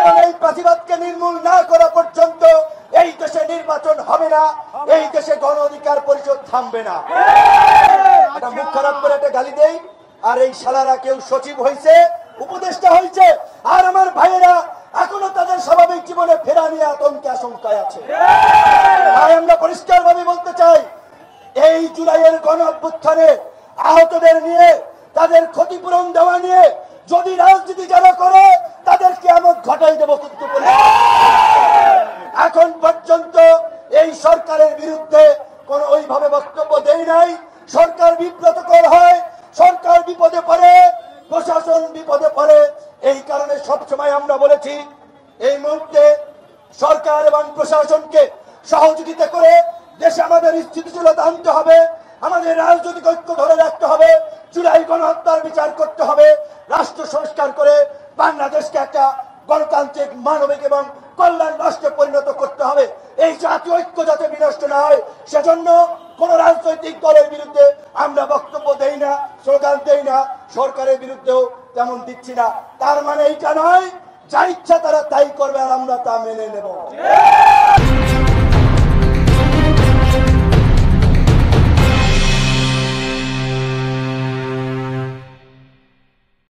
এবং এই ফাঁসিবাদকে নির্মূল না করা পর্যন্ত এই দেশে নির্বাচন হবে না, এই দেশে গণ অধিকার পরিষদ থামবে না। এটা মুখ খারাপ করে একটা গালি দেই, আর এই শালারা কেউ সচিব হয়েছে, উপদেষ্টা হয়েছে, আর আমার ভাইয়েরা এখনো তাদের স্বাভাবিক জীবনে ফেরা নিয়ে আতঙ্কে আশঙ্কায় আছে। তাই আমরা পরিষ্কার ভাবে বলতে চাই, এই জুলাইয়ের গণ অভ্যুত্থানে আহতদের নিয়ে, তাদের ক্ষতিপূরণ দেওয়া নিয়ে যদি রাজনীতি যারা করে তাদের কিয়ামত ঘটাই দেব। কিন্তু এখন পর্যন্ত এই সরকারের বিরুদ্ধে কোন ওইভাবে বক্তব্য দেই নাই। সরকার বিব্রতকর হয়, সরকার বিপদে পড়ে, প্রশাসন বিপদে পড়ে। এই কারণে সবসময় আমরা বলেছি, এই মুহূর্তে সরকার এবং প্রশাসনকে সহযোগিতা করে দেশে আমাদের স্থিতিশীলতা আনতে হবে, আমাদের রাজনৈতিক ঐক্য ধরে রাখতে হবে, জুলাই গণহত্যার বিচার করতে হবে, রাষ্ট্র সংস্কার করে বাংলাদেশকে একটা গণতান্ত্রিক, মানবিক এবং কল্যাণ রাষ্ট্রে পরিণত করতে হবে। এই জাতীয় ঐক্য যাতে বিনষ্ট না হয়, সেজন্য কোন রাজনৈতিক দলের বিরুদ্ধে আমরা বক্তব্য দেই না, স্লোগান দেই না, সরকারের বিরুদ্ধেও তেমন দিচ্ছি না। তার মানে এইটা নয় যা ইচ্ছা তারা তাই করবে আর আমরা তা মেনে নেব।